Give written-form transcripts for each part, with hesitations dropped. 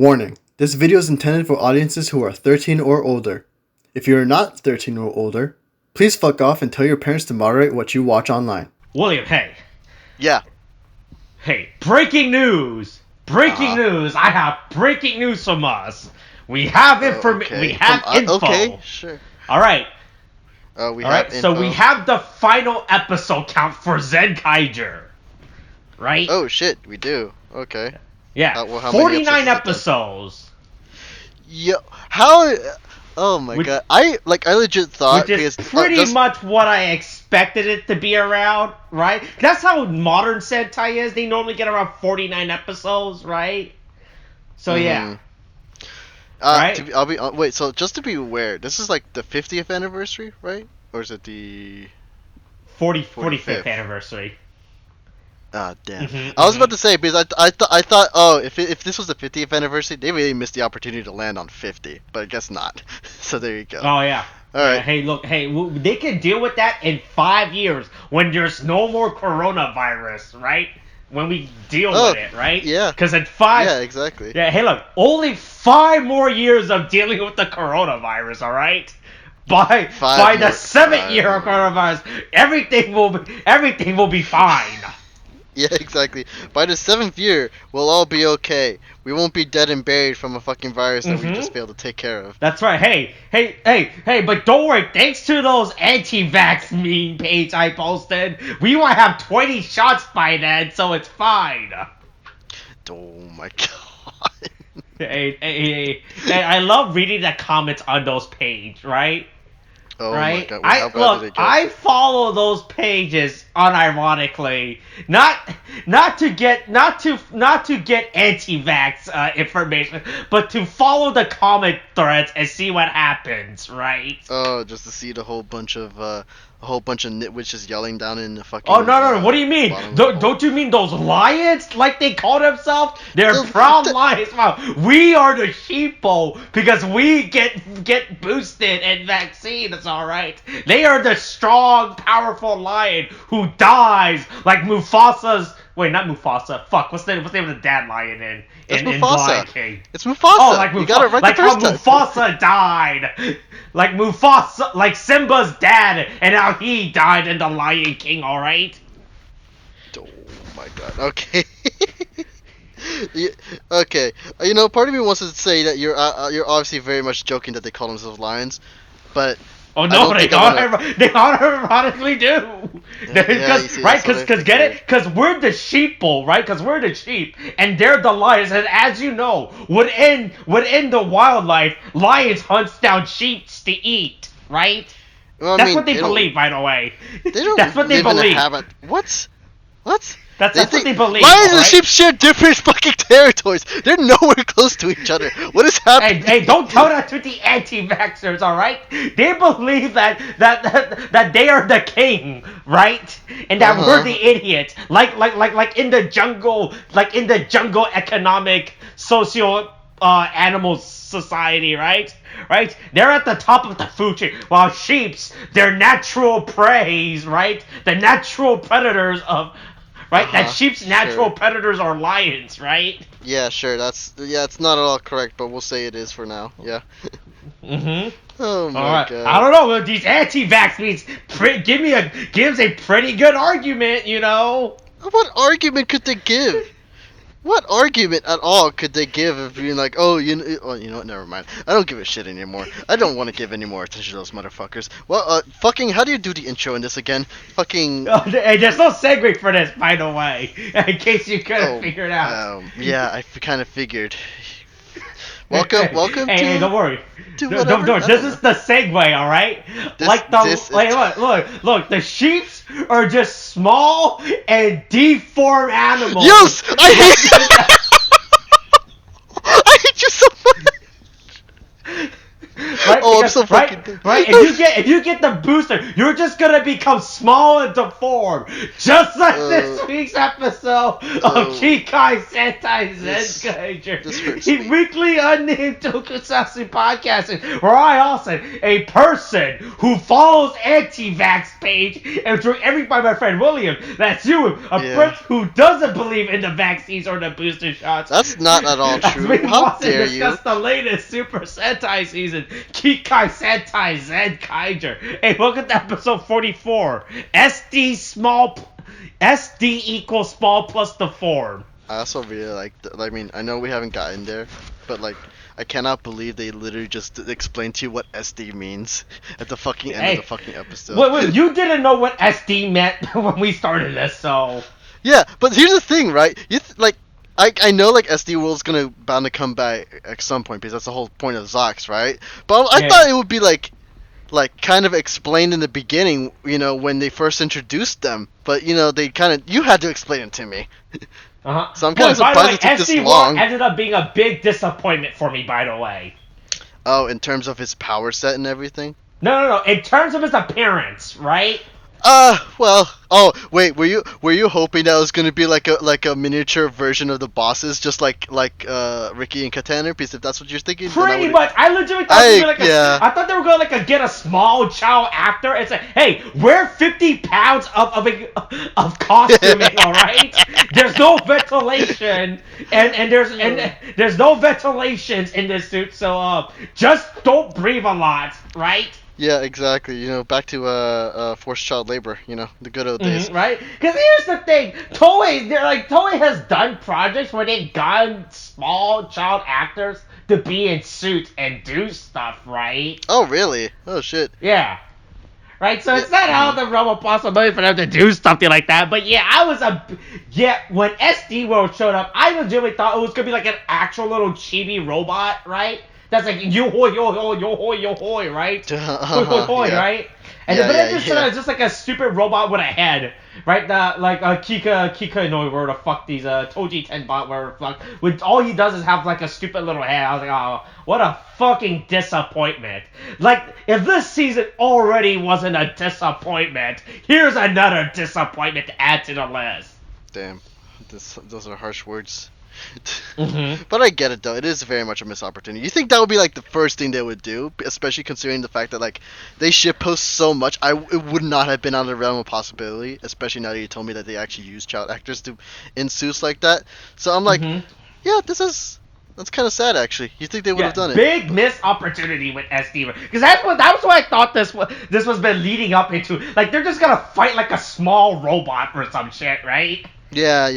Warning, this video is intended for audiences who are 13 or older. If you are not 13 or older, please fuck off and tell your parents to moderate what you watch online. William, hey. Yeah. Hey, breaking news! Breaking news! I have breaking news from us. We have information. Okay. We have info. Okay, sure. All right. We have info. So we have the final episode count for Zenkaiger. Right? Oh shit, we do. Okay. Yeah. Well, how many 49 episodes? episodes. How? Oh my god. I legit thought which is pretty much what I expected it to be around, right? That's how modern Sentai is. They normally get around 49 episodes, right? So yeah. Right? Wait, so just to be aware, this is like the 50th anniversary, right? Or is it the 45th anniversary? Ah, damn. I was about to say, because I thought, if this was the 50th anniversary, they really missed the opportunity to land on 50, but I guess not. So there you go. Oh, yeah. All right. Hey, look, they can deal with that in 5 years when there's no more coronavirus, right? When we deal with it, right? Yeah. Because in 5... Yeah, exactly. Yeah, hey, look, only 5 more years of dealing with the coronavirus, all right? By the 7th year of coronavirus, everything will be fine. Yeah, exactly. By the 7th year, we'll all be okay. We won't be dead and buried from a fucking virus that we just failed to take care of. That's right. Hey, but don't worry. Thanks to those anti-vax meme page I posted, we might have 20 shots by then, so it's fine. Oh my god. Hey, I love reading the comments on those pages, right? Oh right? my god. I follow those pages unironically, not to get anti-vax information, but to follow the comment threads and see what happens, right? Oh, just to see the whole bunch of nitwitches yelling down in the fucking. Oh no! What do you mean? Don't you mean those lions, like they call themselves? They're proud lions. Wow. We are the sheeple because we get boosted and vaccines. All right. They are the strong, powerful lion who dies like Mufasa's. Wait, not Mufasa. Fuck. What's the name of the dad lion in Lion King? It's Mufasa. Oh, like Mufasa. You got it right like the first how time. Mufasa died. Like Mufasa, like Simba's dad, and how he died in the Lion King. All right. Oh my god. Okay. Okay. Part of me wants to say that you're obviously very much joking that they call themselves lions, but. Oh no, they unironically do. Because get it? Because we're the sheeple, right? Because we're the sheep, and they're the lions. And as you know, within the wildlife, lions hunts down sheep to eat, right? Well, that's what they believe, by the way. They don't. That's what they believe. What? That's what they believe. Lions and sheep share different fucking territories. They're nowhere close to each other. What is happening? Hey, don't tell that to the anti-vaxxers, all right? They believe that they are the king, right? And that we're the idiots, like in the jungle, economic, socio animal society, right? Right? They're at the top of the food chain, while sheep's they're natural preys, right? The natural predators of. Right? That sheep's natural predators are lions, right? Yeah, sure. It's not at all correct, but we'll say it is for now. Yeah. Oh my god. I don't know. These anti-vax means gives a pretty good argument, What argument could they give? What argument at all could they give of being like, you know what, never mind. I don't give a shit anymore. I don't want to give any more attention to those motherfuckers. Well, how do you do the intro in this again? Fucking... Hey, there's no segue for this, by the way, in case you couldn't figure it out. Yeah, I kind of figured. Welcome Hey, don't worry. No, this is the segue, alright? Look, the sheeps are just small and deformed animals. Yes! I hate I hate you so much! Right? so fucking dumb. Right. If you get the booster, you're just gonna become small and deformed, just like this week's episode of Kikai Sentai Zenkaiger, a weekly unnamed tokusatsu podcast, where I also a person who follows anti-vax page and through everybody, my friend William. That's you, a friend who doesn't believe in the vaccines or the booster shots. That's not at all true. How dare you? Discuss the latest Super Sentai season, Kikai Sentai Zenkaiger. Hey, welcome to episode 44. SD equals small plus the form. I also really I know we haven't gotten there, but I cannot believe they literally just explained to you what SD means at the fucking end of the fucking episode. Wait, you didn't know what SD meant when we started this, so... Yeah, but here's the thing, right? I know SD World's bound to come back at some point because that's the whole point of Zox, right? But I thought it would be kind of explained in the beginning, when they first introduced them. But you had to explain it to me. So I'm kind of surprised it took this long. Ended up being a big disappointment for me, by the way. Oh, in terms of his power set and everything? No. In terms of his appearance, right? Wait, were you hoping that it was gonna be like a miniature version of the bosses, just like Ricky and Katana? Because if that's what you're thinking, pretty much. I legitimately thought I thought they were gonna get a small child actor and say, hey, wear 50 pounds of costuming, all right? There's no ventilation, and there's no ventilations in this suit, so just don't breathe a lot, right? Yeah, exactly. Back to forced child labor. The good old days. Right? Because here's the thing: Toei has done projects where they've gotten small child actors to be in suits and do stuff, right? Oh, really? Oh, shit. Yeah. Right. So it's not out of the realm of possibility for them to do something like that. But when SD World showed up, I legitimately thought it was gonna be like an actual little chibi robot, right? That's like yo hoi, right? Right? And it's just like a stupid robot with a head, right? Kika no, where the fuck these Toji Tenbot, where the fuck, with all he does is have like a stupid little head. I was like, oh, what a fucking disappointment! Like, if this season already wasn't a disappointment, here's another disappointment to add to the list. Damn, those are harsh words. Mm-hmm. But I get it though. It is very much a missed opportunity. You think that would be the first thing they would do, especially considering the fact that they shitpost so much. It would not have been out of the realm of possibility, especially now that you told me that they actually use child actors in suits like that. So I'm like, yeah, that's kind of sad actually. You think they would have done it? Big missed opportunity with SD, because that was what I thought this was been leading up into. Like, they're just gonna fight like a small robot or some shit, right? Yeah.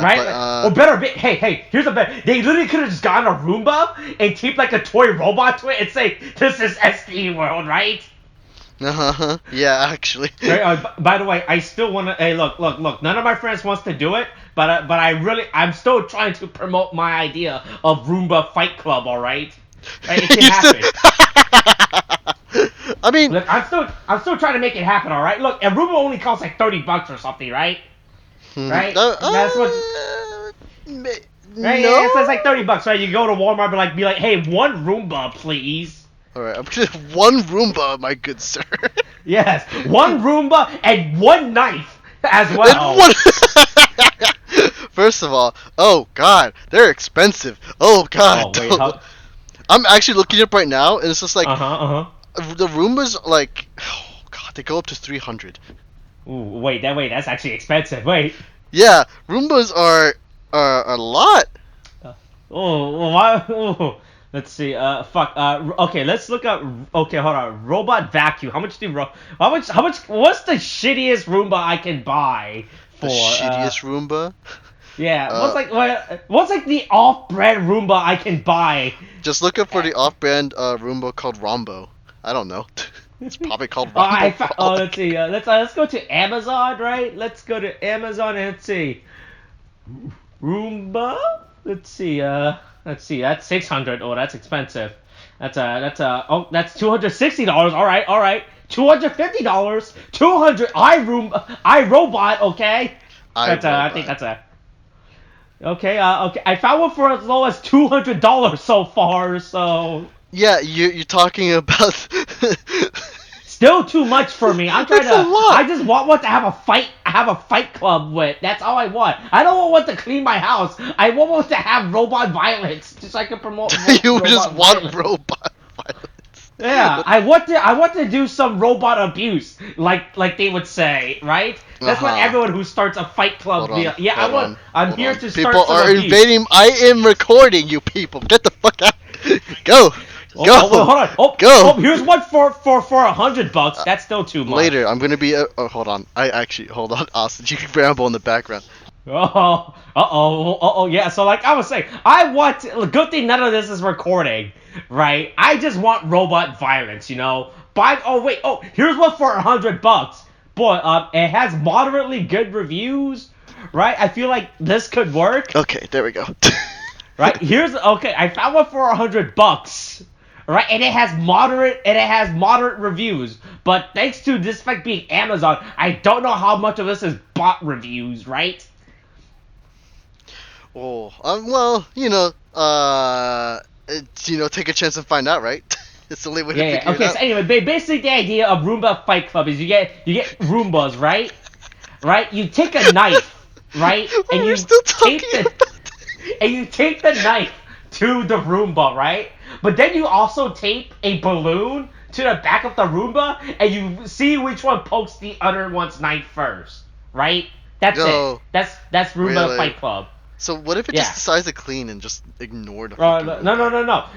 Right? But, hey, here's a better. They literally could have just gotten a Roomba and taped like a toy robot to it and say, this is SD World, right? Yeah, actually. Right, by the way, I still want to. Hey, look. None of my friends wants to do it, but I'm still trying to promote my idea of Roomba Fight Club. All right, it can happen. I mean, look, I'm still trying to make it happen. All right, look, a Roomba only costs like $30 or something, right? Right? That's what. Right? No. It's like $30, right? You go to Walmart and be like, hey, one Roomba, please. Alright, I'm gonna one Roomba, my good sir. Yes, one Roomba and one knife as well. First of all, oh god, they're expensive. Oh god. Oh, wait, I'm actually looking up right now, and it's just like the Roombas oh god, they go up to 300. Ooh, wait, that's actually expensive. Wait. Yeah, Roombas are a lot. Let's see. Okay, let's look up. Okay, hold on. Robot vacuum. How much? What's the shittiest Roomba I can buy for? The shittiest Roomba? Yeah. What's the off-brand Roomba I can buy? Just look up for the off-brand Roomba called Rombo. I don't know. It's probably called Rombo. Let's see. Let's go to Amazon, right? Let's go to Amazon and let's see. Roomba. Let's see. That's $600. Oh, that's expensive. That's $260. All right. $250. 200 iRobot. Okay. I think that's a. Okay. I found one for as low as $200 so far. So. Yeah, you're talking about. Still too much for me. I'm trying That's a lot. I just want to have a fight club with. That's all I want. I don't want to clean my house. I want to have robot violence, just so I can promote. You robot just want violence. robot violence. Yeah, I want to do some robot abuse, like they would say, right? That's what everyone who starts a fight club. I'm here to start People some are abuse. invading. I am recording. You people, get the fuck out. Go. Go. Hold on. Go. Oh, here's one for $100. That's still too much. Later, I'm gonna be. Hold on. Hold on, Austin. You can ramble in the background. Yeah. So like I was saying, good thing none of this is recording, right? I just want robot violence, you know. Here's one for $100. Boy, it has moderately good reviews, right? I feel like this could work. Okay, there we go. Right? I found one for $100. Right, and it has moderate reviews, but thanks to this fact being Amazon, I don't know how much of this is bot reviews, right? Oh, take a chance and find out, right? It's the only way to figure it out. So anyway, basically the idea of Roomba Fight Club is you get Roombas, right? Right? You take a knife, right? And you tape the knife to the Roomba, right? But then you also tape a balloon to the back of the Roomba, and you see which one pokes the other one's knife first, right? That's it. That's Roomba Really? Fight Club. So what if it just decides to clean and just ignore the fucking Roomba? No.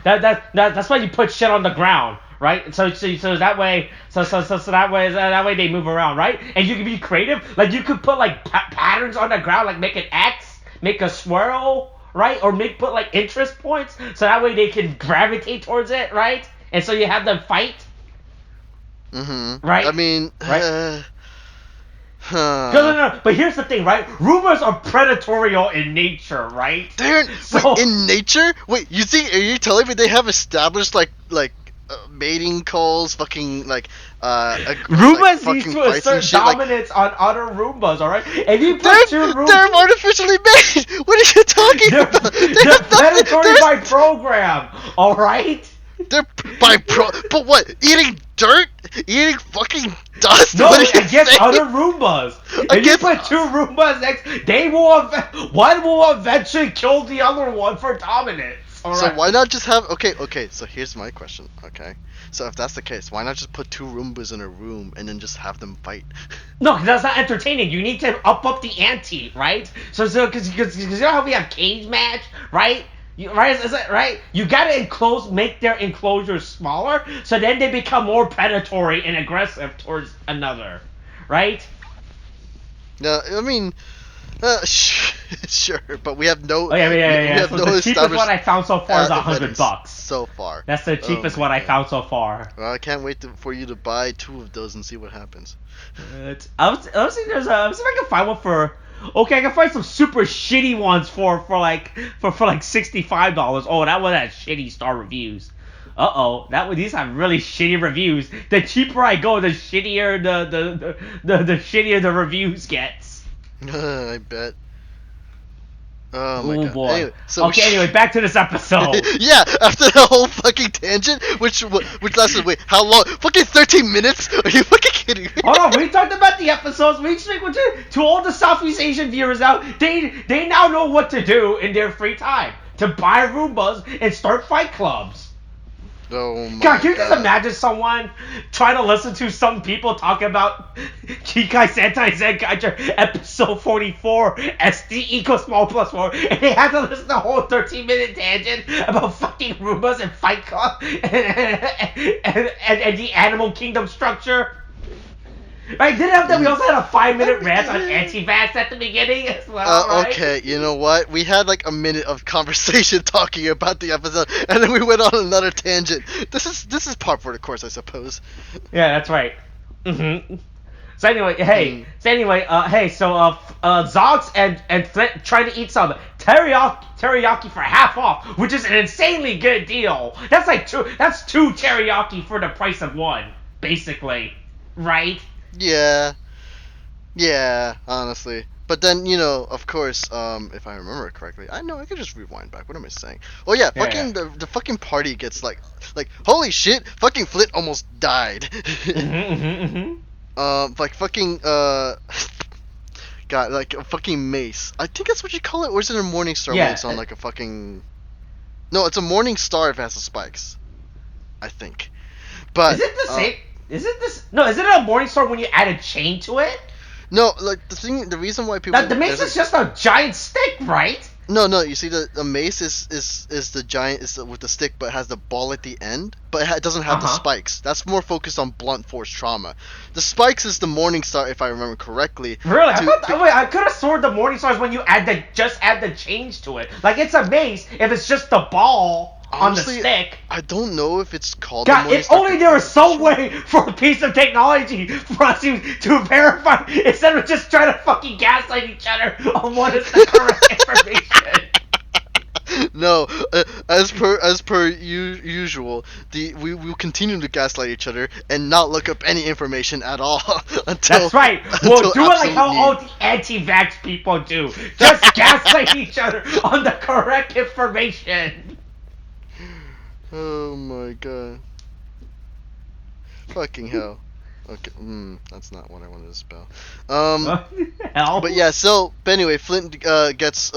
That's why you put shit on the ground, right? So that way, that way they move around, right? And you can be creative. Like you could put like patterns on the ground, like make an X, make a swirl. Right? Or put like interest points so that way they can gravitate towards it, right? And so you have them fight. Mm-hmm. Right? I mean, right? No. But here's the thing, right? Roombas are predatory in nature, right? In nature? Wait, are you telling me they have established like mating calls, fucking like Roombas used to assert dominance on other Roombas, alright? If you put two Roombas, they're artificially made! What are you talking about? They're predatory by program, alright? They're but what? Eating dirt? Eating fucking dust? No, against other Roombas. If you put two Roombas next, one will eventually kill the other one for dominance. Right. So why not just have okay, so here's my question, okay? So if that's the case, why not just put two Roombas in a room and then just have them fight? No, because that's not entertaining. You need to up the ante, right? So because you know how we have cage match, right? Right? You gotta make their enclosures smaller, so then they become more predatory and aggressive towards another, right? No, I mean, sure, but we have no. We have so no the cheapest one I found so far is $100. So far. That's the cheapest one I found so far. Well, I can't wait for you to buy two of those and see what happens. I was see if I can find one for. Okay, I can find some super shitty ones for like $65. Oh, that one has shitty star reviews. These have really shitty reviews. The cheaper I go, the shittier the shittier the reviews gets. I bet. Oh my god. Boy. Anyway, back to this episode. Yeah, after the whole fucking tangent, which lasted, how long? Fucking 13 minutes? Are you fucking kidding me? Hold on, we talked about the episodes. To all the Southeast Asian viewers out, they now know what to do in their free time. To buy Roombas and start fight clubs. Oh my God, can you just imagine someone trying to listen to some people talk about Kikai Sentai Zenkaiger episode 44 SD equals small plus 4, and they have to listen to the whole 13-minute tangent about fucking Roombas and Fight Club and the Animal Kingdom structure? Right, we also had a 5-minute rant on anti-vax at the beginning as well, right? Okay, you know what? We had like a minute of conversation talking about the episode, and then we went on another tangent. This is par for the course, I suppose. Yeah, that's right. Mm-hmm. So anyway, Zogs and Flint trying to eat some teriyaki for half off, which is an insanely good deal. That's two teriyaki for the price of one, basically, right? Yeah, honestly. But then, of course, if I remember correctly, I know I could just rewind back. What am I saying? Oh yeah, Yeah, fucking the fucking party gets like holy shit, fucking Flint almost died. Like fucking God, like a fucking mace. I think that's what you call it, or is it a morning star when Yeah. it's on like a fucking? No, it's a morning star if it has the spikes. I think. But Is it the same? Is it this? No, is it a morning star when you add a chain to it? no, like the reason why people The mace is just a giant stick, right? No, you see the mace is the giant with the stick, but it has the ball at the end, but it doesn't have the spikes. That's more focused on blunt force trauma. The spikes is the morning star, if I remember correctly. Really? I could have sworn the morning star is when you add the change to it. Like it's a mace if it's just the ball Honestly, on the stick. I don't know if it's called. God, if only there was some way for a piece of technology for us to verify instead of just trying to fucking gaslight each other on what is the correct information. No, as per usual, we will continue to gaslight each other and not look up any information at all until. That's right. We'll do it like how all the anti-vax people do. Just gaslight each other on the correct information. Oh my god. Fucking hell. Okay, that's not what I wanted to spell. Hell. But yeah, but anyway, Flint gets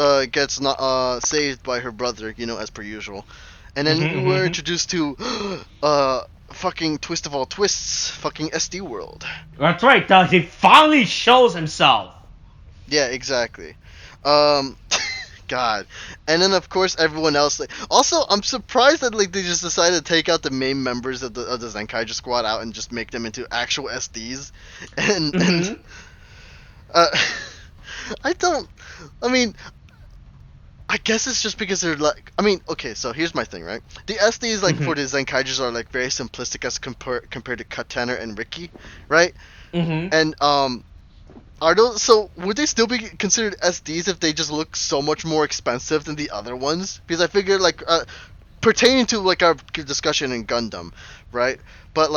not saved by her brother, as per usual, and then we're introduced to fucking twist of all twists, fucking SD World. That's right. He finally shows himself. Yeah, exactly. God, and then of course everyone else. Also, I'm surprised that they just decided to take out the main members of the Zenkaiger squad out and just make them into actual SDs, and I guess it's just because they're okay. So here's my thing, right? The SDs for the Zenkaigers are very simplistic as compared to Katana and Ricky, right? And are those, so would they still be considered SDs if they just look so much more expensive than the other ones? Because I figure pertaining to our discussion in Gundam, right? But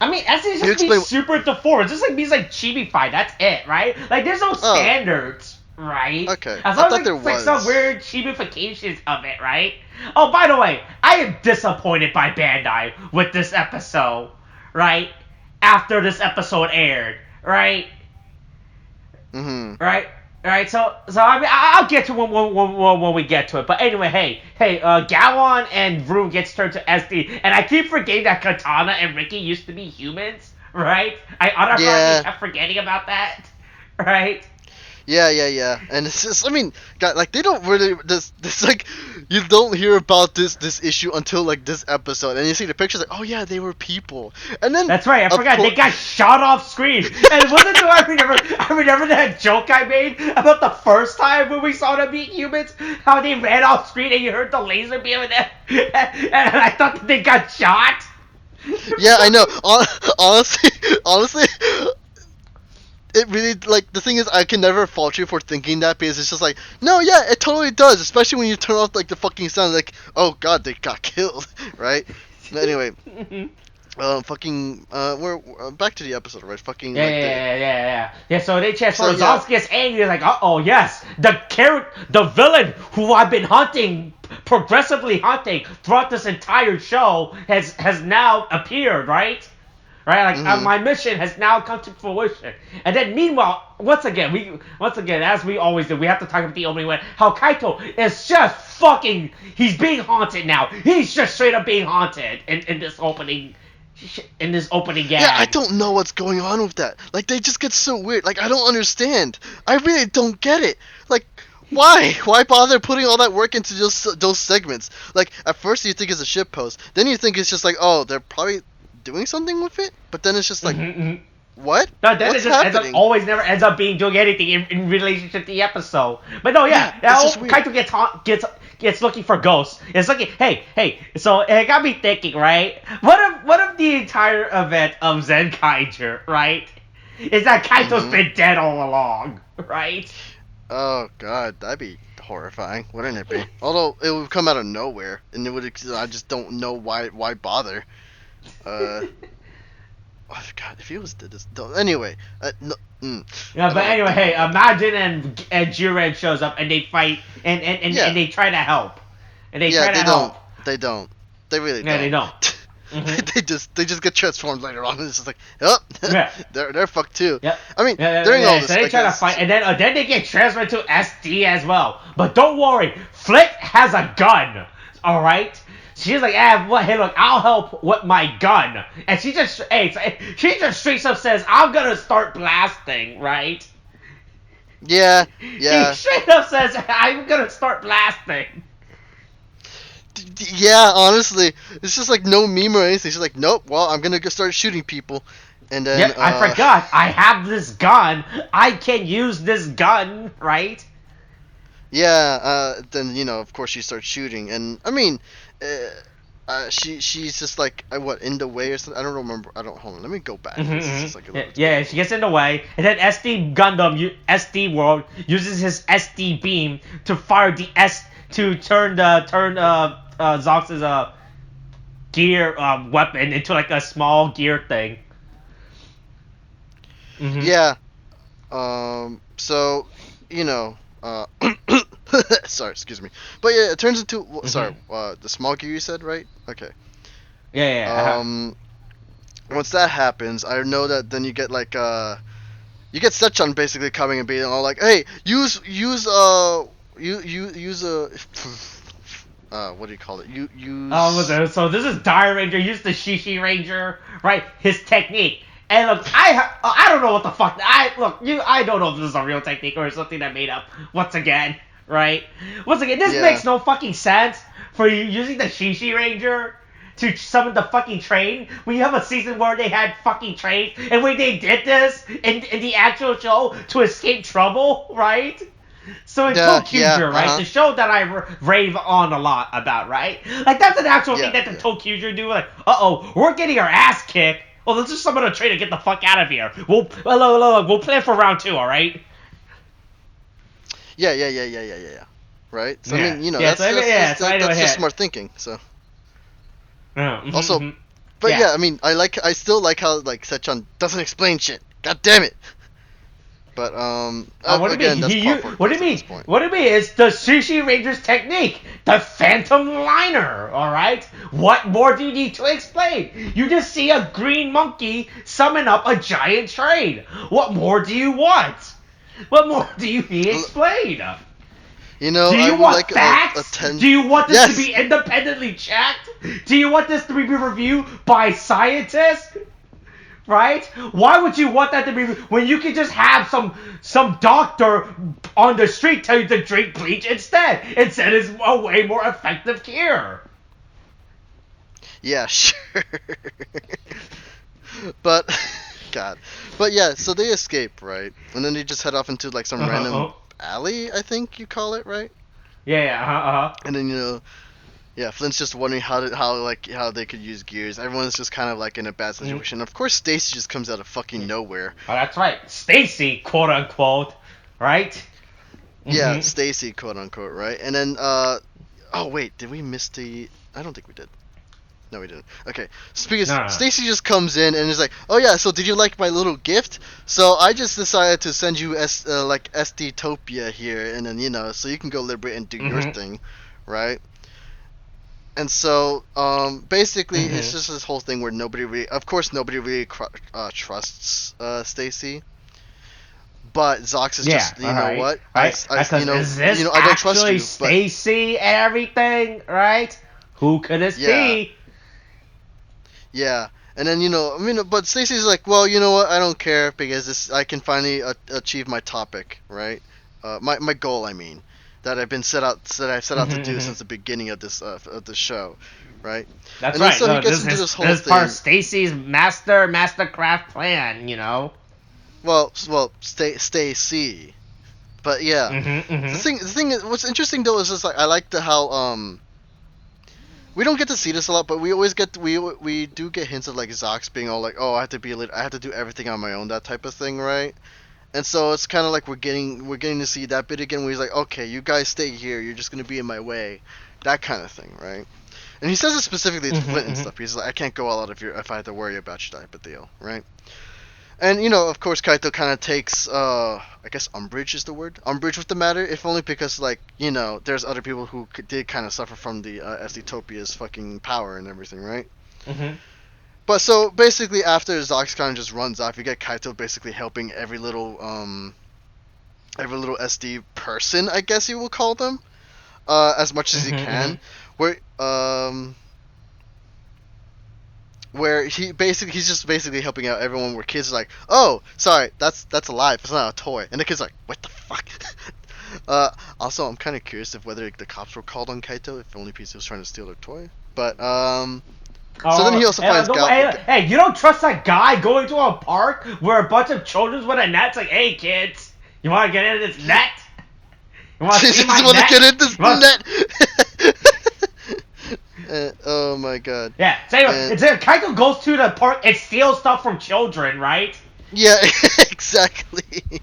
SDs just be super deformed. It just means chibi-fied. That's it, right? There's no standards, right? Okay. As long as there's some weird chibifications of it, right? Oh, by the way, I am disappointed by Bandai with this episode, right? After this episode aired, right? Right. So I'll get to when we get to it. But anyway, hey, Gallon and Vroom gets turned to SD, and I keep forgetting that Katana and Ricky used to be humans, right? I automatically kept forgetting about that, right? Yeah. And it's just, God, they don't really you don't hear about this issue until this episode, and you see the pictures oh yeah, they were people, and then that's right. I forgot they got shot off screen. And wasn't I remember that joke I made about the first time when we saw them being humans, how they ran off screen and you heard the laser beam and I thought that they got shot. Yeah, I know. Honestly. It really, the thing is, I can never fault you for thinking that, because it's just no, yeah, it totally does, especially when you turn off, the fucking sound, oh god, they got killed, right? But anyway, we're back to the episode, right? Fucking, Yeah, so they transform, Zos gets angry, uh-oh, yes, the villain who I've been progressively hunting throughout this entire show has now appeared, right? Right, my mission has now come to fruition. And then meanwhile, once again, as we always do, we have to talk about the opening when how Kaito is just he's being haunted now. He's just straight up being haunted in this opening gag. Yeah, I don't know what's going on with that. They just get so weird. I don't understand. I really don't get it. Why? Why bother putting all that work into those segments? At first you think it's a ship post, then you think it's just oh, they're probably doing something with it, but then it's just what? No, then it just always never ends up doing anything in relationship to the episode. But no, Kaito gets looking for ghosts. It's hey. So it got me thinking, right? What if the entire event of Zenkaiger, right, is that Kaito's been dead all along, right? Oh god, that'd be horrifying, wouldn't it be? Although it would come out of nowhere, and I just don't know why bother. Oh God, if he was did this, anyway, no, Yeah, I but don't anyway, think hey, about imagine and Jiren shows up and they fight Yeah. and they try to help. And they Yeah, try to help. they don't, they really Yeah, they don't. don't. Mm-hmm. They just get transformed later on, and it's just like, oh, Yeah. they're fucked too. Yep. I mean, Yeah, during all so this, they I try to guess. fight, and then they get transferred to SD as well. But don't worry, Flick has a gun. All right. She's like, hey, look, I'll help with my gun, and she just straight up says, I'm gonna start blasting, right? Yeah, He yeah, straight up says, I'm gonna start blasting. yeah. Honestly, it's just like no meme or anything. She's like, nope. Well, I'm gonna go start shooting people, and then Yep, I forgot. I have this gun. I can use this gun, right? yeah. Then of course she starts shooting, and I mean, she's just like what in the way or something. I don't remember. I don't. Hold on. Let me go back. This is just like a little Yeah, she gets in the way, and then SD World uses his SD beam to fire the to turn Zox's gear weapon into like a small gear thing. Mm-hmm. Yeah. So, sorry, excuse me. But yeah, it turns into sorry, the small gear you said, right? Okay. Yeah. Once that happens, I know that then you get like you get Sechan basically coming and being all like, "Hey, use a what do you call it? You use So this is Dire Ranger. Use the Shishi Ranger, right? His technique. And look, I don't know what the fuck. I don't know if this is a real technique or something that made up. Once again, right? Once again, this Yeah. makes no fucking sense for you using the Shishi Ranger to summon the fucking train when you have a season where they had fucking trains, and when they did this in the actual show to escape trouble, right? So in Tokuger, right, the show that I rave on a lot about, right? Like that's an actual thing that the Tokuger do. Like, we're getting our ass kicked. Well, let's just summon a train to get the fuck out of here. We'll plan for round 2, all right? Yeah. Right. So I mean, that's just smart thinking. So. Also, but yeah, I mean, I still like how like Sechan doesn't explain shit. God damn it. But what do you again, mean? that's What do you mean? What do you mean? It's the Sushi Ranger's technique, the Phantom Liner. All right. What more do you need to explain? You just see a green monkey summon up a giant train. What more do you want? What more do you need explained? You know, do you I want like facts? Do you want this to be independently checked? Do you want this to be reviewed by scientists? Right? Why would you want that to be when you can just have some doctor on the street tell you to drink bleach instead? Instead, it's a way more effective cure. Yeah, sure. But God, but yeah. So they escape, right? And then they just head off into like some random alley, I think you call it, right? Yeah. And then yeah, Flint's just wondering how they could use gears. Everyone's just kind of like in a bad situation. Of course, Stacy just comes out of fucking nowhere. Oh, that's right, Stacy, quote unquote, right? Yeah, Stacy, quote unquote, right? And then oh wait, did we miss the? I don't think we did. No, we didn't. Okay, Stacy just comes in and is like, "Oh yeah, so did you like my little gift? So I just decided to send you like SD-topia here, and then so you can go liberate and do your thing, right?" And so, basically, it's just this whole thing where nobody really trusts Stacy. But Zox is just, what? Right? Is this I don't trust you. Stacy and everything, right? Who could this be? Yeah. And then, but Stacy's like, well, you know what? I don't care because I can finally achieve my topic, right? My goal, I mean. That I've set out to do since the beginning of this show, right? That's right. So he gets into this whole thing. This is part of Stacy's mastercraft plan, Well, Stacy, but yeah. The thing is, what's interesting though is just like I like how we don't get to see this a lot, but we always we do get hints of like Zox being all like, oh, I have to do everything on my own, that type of thing, right? And so it's kind of like we're getting to see that bit again where he's like, okay, you guys stay here, you're just going to be in my way, that kind of thing, right? And he says it specifically to Flint and stuff. He's like, I can't go all out if I have to worry about you type of deal, right? And, of course, Kaito kind of takes, I guess umbrage is the word? Umbrage with the matter, if only because, there's other people who did kind of suffer from the Estetopia's fucking power and everything, right? Mm-hmm. But so, basically, after Zox kind of just runs off, you get Kaito basically helping every little SD person, I guess you will call them, as much as he can. Where he's just basically helping out everyone. Where kids are like, oh, sorry, that's alive. It's not a toy. And the kid's like, what the fuck? Also, I'm kind of curious of whether the cops were called on Kaito, if only because he was trying to steal their toy. But so then he also finds Hey, you don't trust that guy going to a park where a bunch of children's with a net? It's like, hey kids, you want to get into this net? You want to see my net? Get in this net? Oh my god. Yeah, so anyway, Kaito goes to the park and steals stuff from children, right? Yeah, exactly.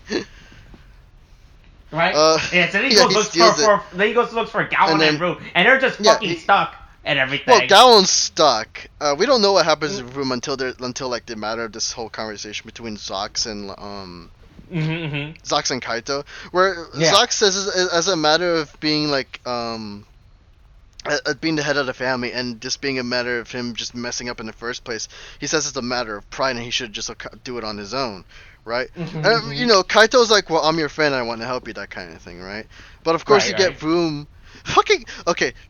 Right? Yeah, so then he goes to look for Gallon and Rue, and they're just fucking stuck and everything. Well, Gallon's stuck. We don't know what happens in Room until the matter of this whole conversation between Zox and Zox and Kaito, where Zox says as a matter of being being the head of the family and just being a matter of him just messing up in the first place, he says it's a matter of pride and he should just do it on his own, right? Kaito's like, well, I'm your friend and I want to help you, that kind of thing, right? But of course you get Vroom,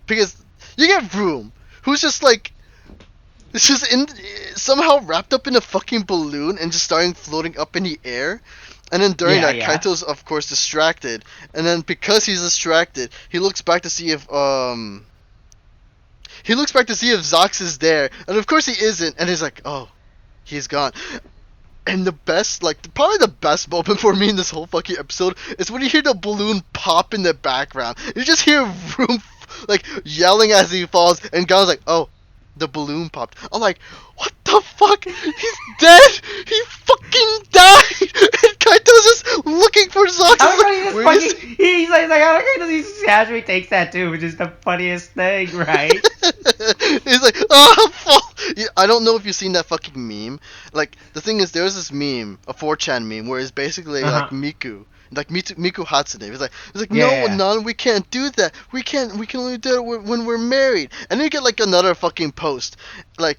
because you get Vroom, who's just it's just somehow wrapped up in a fucking balloon and just starting floating up in the air. And then during that, Kaito's of course distracted, and then because he's distracted, he looks back to see if Zox is there, and of course he isn't, and he's like, oh, he's gone. And probably the best moment for me in this whole fucking episode is when you hear the balloon pop in the background. You just hear Vroom yelling as he falls, and Gon's like, oh, the balloon popped. I'm like, what the fuck? He's dead! He fucking died! And Kaito's just looking for Zox. He's like, I don't know, he casually takes that too, which is the funniest thing, right? He's like, oh, fuck. I don't know if you've seen that fucking meme. The thing is, there's this meme, a 4chan meme, where it's basically Miku. Miku Hatsune. It's like no, Nan, we can't do that. We can only do it when we're married. And then you get another fucking post,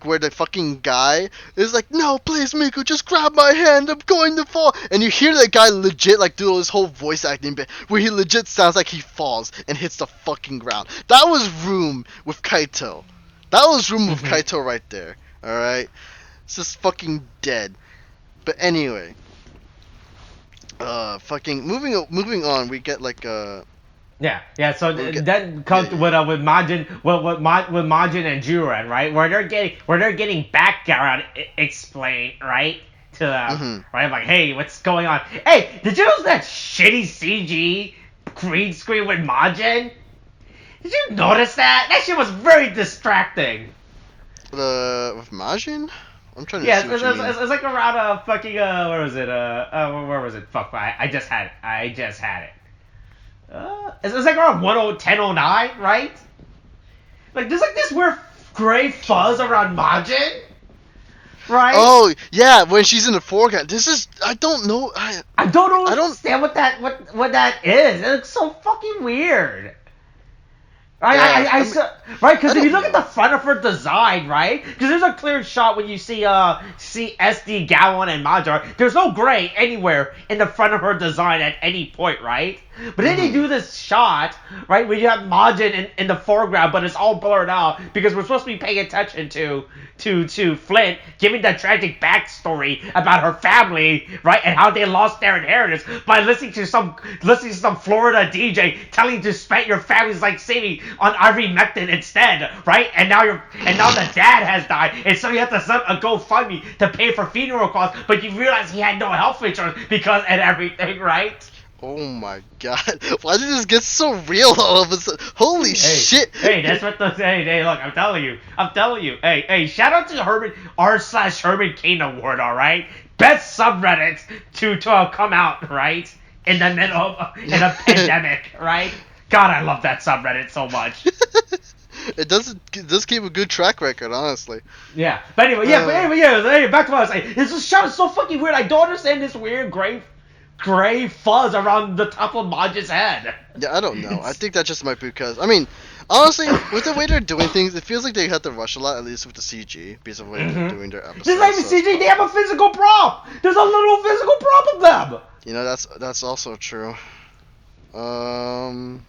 where the fucking guy is like, no, please, Miku, just grab my hand. I'm going to fall. And you hear that guy legit do this whole voice acting bit where he legit sounds like he falls and hits the fucking ground. That was Room with Kaito. That was Room with Kaito right there. All right, it's just fucking dead. But anyway. Fucking moving on. We get so then comes with Majin with Majin and Juran, right, where they're getting background explained, right, to them, right, like, hey, what's going on? Hey, did you notice that shitty CG green screen with Majin? Did you notice that? That shit was very distracting. With Majin? I'm trying to see what you mean. It's like around fucking where was it? Where was it? Fuck, I just had it. It's like around 10:09, right? There's this weird gray fuzz around Majin, right? Oh yeah, when she's in the foreground. I don't know. I don't understand what that is. It looks so fucking weird. Right, because if you look at the front of her design, right, because there's a clear shot when you see SD, Gallon, and Majar. There's no gray anywhere in the front of her design at any point, right? But then they do this shot, right, where you have Majin in the foreground, but it's all blurred out because we're supposed to be paying attention to Flint giving the tragic backstory about her family, right, and how they lost their inheritance by listening to some Florida DJ telling you to spend your family's like saving on ivermectin instead, right? And now the dad has died, and so you have to set a GoFundMe to pay for funeral costs, but you realize he had no health insurance because and everything, right? Oh my god. Why did this get so real all of a sudden? Holy shit. Hey, that's what hey, look, I'm telling you. Hey, shout out to r/Herman Kane Award, alright? Best subreddit to come out, right? In the middle of a pandemic, right? God, I love that subreddit so much. It does keep a good track record, honestly. Yeah, but anyway, back to what I was saying. This shot is so fucking weird. I don't understand this weird gray fuzz around the top of Maj's head. Yeah, I don't know. I think that just might be because honestly, with the way they're doing things, it feels like they had to rush a lot, at least with the CG, because of the way they're doing their episodes. This is not even CG. They have a physical prop. There's a little physical prop of them. That's also true. Oh,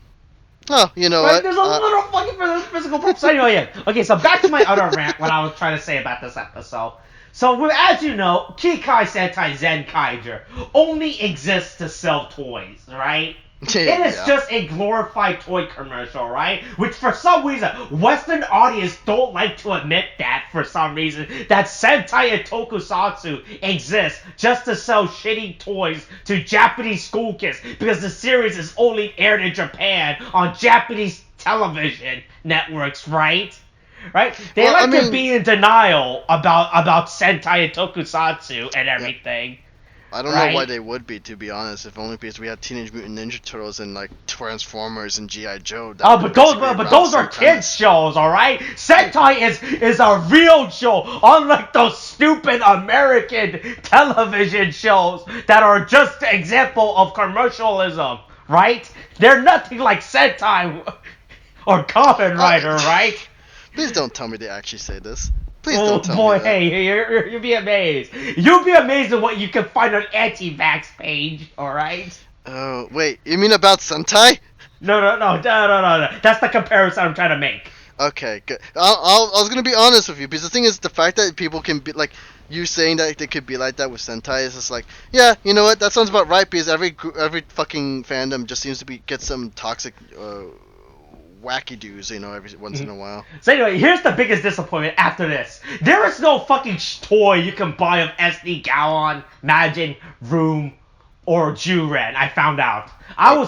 you know what? There's a little fucking physical prop. So anyway, yeah. Okay, so back to my other rant. What I was trying to say about this episode. So, as you know, Kikai Sentai Zenkaiger only exists to sell toys, right? It is just a glorified toy commercial, right? Which for some reason, Western audience don't like to admit that for some reason, that Sentai and Tokusatsu exists just to sell shitty toys to Japanese school kids because the series is only aired in Japan on Japanese television networks, right? Right? They to be in denial about Sentai and Tokusatsu and everything. Yeah. I don't know why they would be, to be honest. If only because we had Teenage Mutant Ninja Turtles and like Transformers and G.I. Joe. But those are kids shows, all right. Sentai is a real show, unlike those stupid American television shows that are just an example of commercialism, right? They're nothing like Sentai or Kamen Rider, right? Please don't tell me they actually say this. Please don't tell me that. Hey, you'll be amazed. You'll be amazed at what you can find on anti-vax page, alright? Oh, wait, you mean about Sentai? No. That's the comparison I'm trying to make. Okay, good. I was gonna be honest with you, because the thing is, the fact that people can be, like, you saying that they could be like that with Sentai is just like, yeah, you know what, that sounds about right, because every fucking fandom just seems to get some toxic, wacky dudes, every once in a while. So anyway, here's the biggest disappointment after this. There is no fucking toy you can buy of SD Gallon, Majin, Room, or Juren, I found out. I was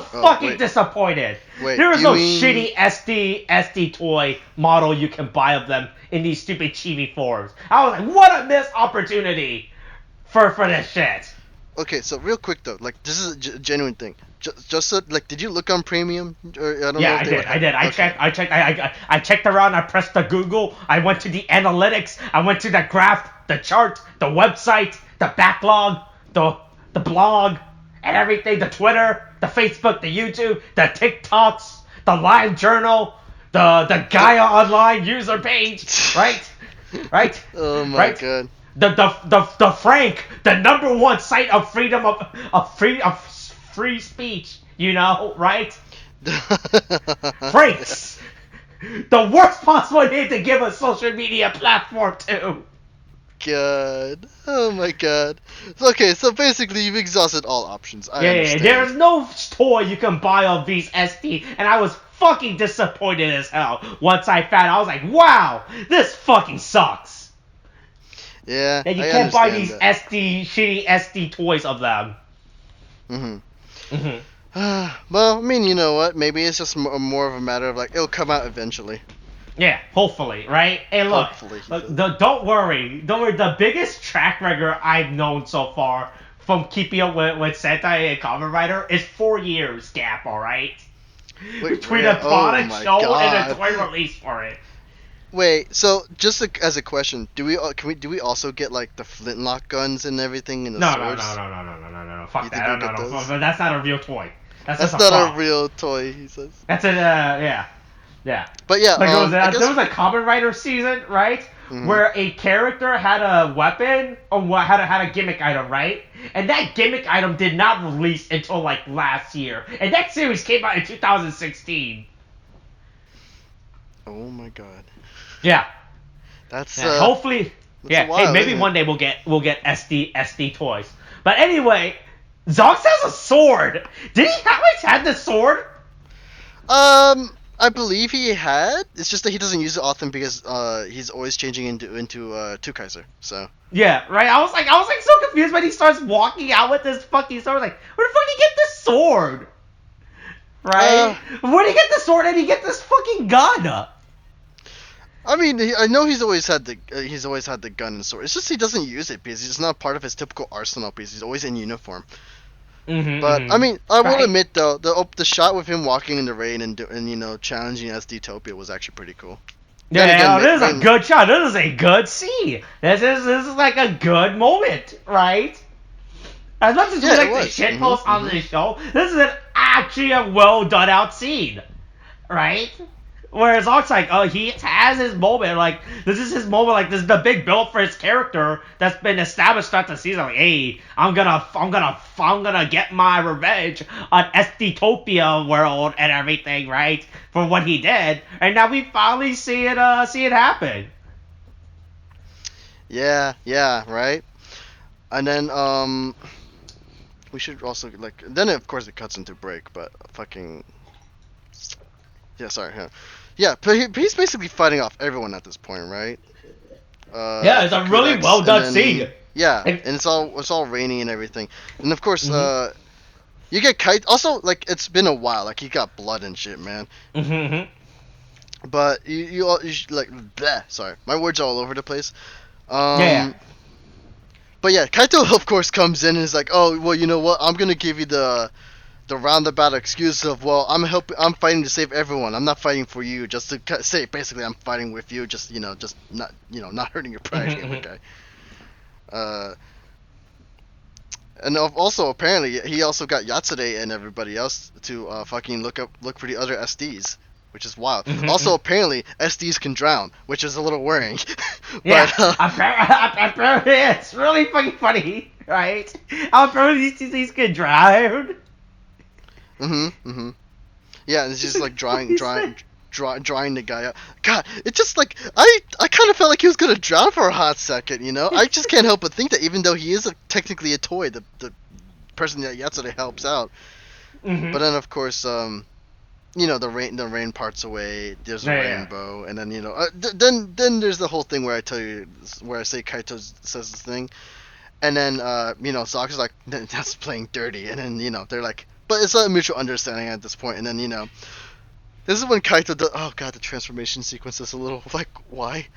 disappointed. There is no shitty SD toy model you can buy of them in these stupid chibi forms. I was like, what a missed opportunity for this shit. Okay, so real quick though, like, this is a genuine thing. Just so, like, did you look on Premium? Or, I did. I checked around. I pressed the Google. I went to the analytics. I went to the graph, the chart, the website, the backlog, the blog, and everything. The Twitter, the Facebook, the YouTube, the TikToks, the Live Journal, the Gaia Online user page. Right. Oh my god. The Frank, the #1 site of freedom of free speech, right? Franks, the worst possible name to give a social media platform to. God, oh my god. Okay, so basically you've exhausted all options. I understand. There's no toy you can buy of these SD, and I was fucking disappointed as hell once I found. I was like, wow, this fucking sucks. Yeah, and you can't buy these shitty SD toys of them. Well, I mean, you know what? Maybe it's just more of a matter of like, it'll come out eventually. Yeah, hopefully, right? Hey, look, don't worry. The biggest track record I've known so far from keeping up with Sentai and Kamen Rider is 4 years gap, alright? Between a product show and a toy release for it. Wait, so just as a question, do we also get like the flintlock guns and everything in the swords? No. Fuck that. No. That's not a real toy. That's not a real toy, he says. That's yeah. But yeah, there was a Kamen Rider season, right? Where a character had a weapon or had a gimmick item, right? And that gimmick item did not release until like last year, and that series came out in 2016. Oh my god. Yeah. That's hopefully. Yeah. Hey, maybe one day we'll get SD toys. But anyway, Zox has a sword. Did he always have this sword? I believe he had. It's just that he doesn't use it often because he's always changing into Tukaiser. So. Yeah. Right. I was like so confused when he starts walking out with this fucking sword. I was like, where the fuck did he get this sword? Right. Where did he get the sword and he get this fucking gun? I mean, I know he's always had the gun and sword. It's just he doesn't use it because it's not part of his typical arsenal because he's always in uniform. But I mean, I will Right. admit though, the shot with him walking in the rain and challenging SD-topia was actually pretty cool. Then Yeah, again, this is a rain. good shot. This is a good scene. This is like a good moment, right? As much as we Yeah, it like the was. shitpost on this show, this is actually a well done out scene, right? Whereas Ox like, oh, he has his moment. Like, this is his moment. Like, this is the big build for his character that's been established throughout the season. Like, hey, I'm gonna get my revenge on Estitopia world and everything, right? For what he did, and now we finally see it happen. Yeah, right. And then we should also like. Then of course it cuts into break, but fucking. Yeah, sorry. Yeah, but he's basically fighting off everyone at this point, right? Yeah, it's a really Kudex, well done and then- scene. Yeah, And- and it's all rainy and everything, and of course, you get Kite. Also, like it's been a while, like he got blood and shit, man. But you should, like, bleh, sorry, my words are all over the place. Yeah. But yeah, Kaito of course comes in and is like, oh well, you know what? I'm gonna give you the roundabout excuse of, well, I'm fighting to save everyone. I'm not fighting for you. Just to say basically, I'm fighting with you. Just not hurting your pride, okay. And also apparently he also got Yatsude and everybody else to fucking look for the other SDs, which is wild. Also apparently SDs can drown, which is a little worrying. Yeah, But, apparently it's really fucking funny, right? Apparently these get drowned. Yeah, and it's just like drying the guy up. God, it just like I kind of felt like he was gonna drown for a hot second, you know. I just can't help but think that even though he is technically a toy, the person that Yatsude helps out. But then of course, the rain parts away. There's a rainbow, and then then there's the whole thing where I say Kaito says this thing, and then Zox is like, that's playing dirty, and then they're like, but it's a mutual understanding at this point, and then this is when Kaito does. Oh god, the transformation sequence is a little like, why?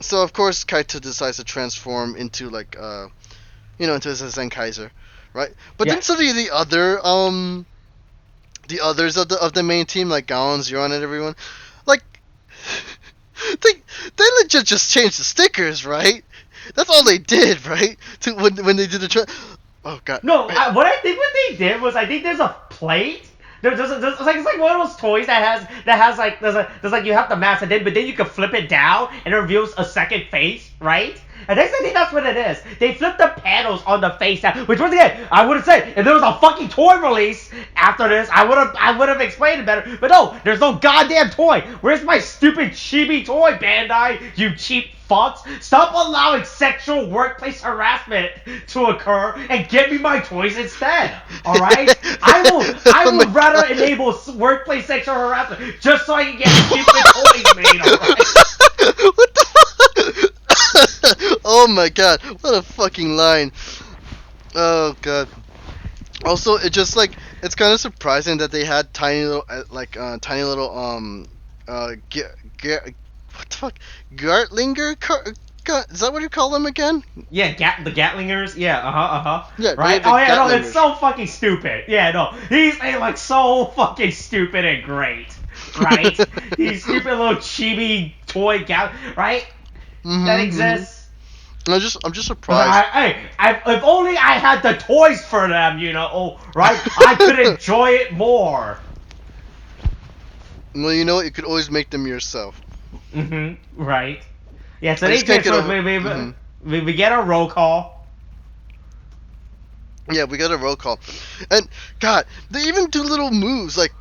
So of course Kaito decides to transform into like into his Zenkaiger, right? But then suddenly the others of the main team, like Gaon, Zeron, and everyone, like they legit just changed the stickers, right? That's all they did, right? When they did the oh god. No, what I think what they did was, I think there's a plate. It's like one of those toys that has like there's like you have the mask, but then you can flip it down and it reveals a second face, right? And I think that's what it is. They flipped the panels on the face down, which once again, I would have said if there was a fucking toy release after this, I would have explained it better. But no, there's no goddamn toy. Where's my stupid chibi toy, Bandai? You cheap fucks! Stop allowing sexual workplace harassment to occur and give me my toys instead. All right? I will rather enable workplace sexual harassment just so I can get stupid toys made. All right? What the fuck? Oh my god, what a fucking line. Oh god. Also, it just like, it's kind of surprising that they had tiny little what the fuck? Gartlinger? Is that what you call them again? Yeah, the Gatlingers. Yeah, Yeah, right. the Oh yeah, no, it's Gatlingers. so fucking stupid. Yeah, no, he's like so fucking stupid and great, right? These stupid little chibi toy right? That exists. I'm just surprised. If only I had the toys for them, right? I could enjoy it more. Well, you know what? You could always make them yourself. Right. Yeah, so I they just can't did. get So we get a roll call. Yeah, we got a roll call, and God, they even do little moves like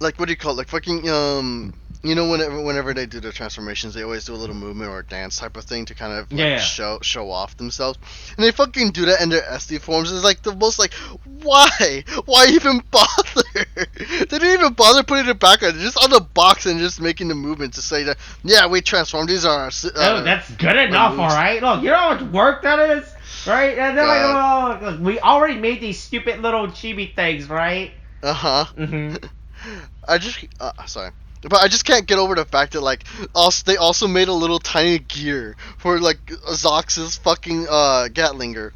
what do you call it? Like fucking whenever they do their transformations, they always do a little movement or a dance type of thing to kind of show off themselves, and they fucking do that in their SD forms. It's like the most like, why even bother? They didn't even bother putting it back on. They're just on the box and just making the movement to say that, yeah, we transformed. These are our that's good enough, all right. Look, you know how much work that is, right? And they're like, oh, look, we already made these stupid little chibi things, right? I just sorry. But I just can't get over the fact that like they also made a little tiny gear for like Zox's fucking Gatlinger.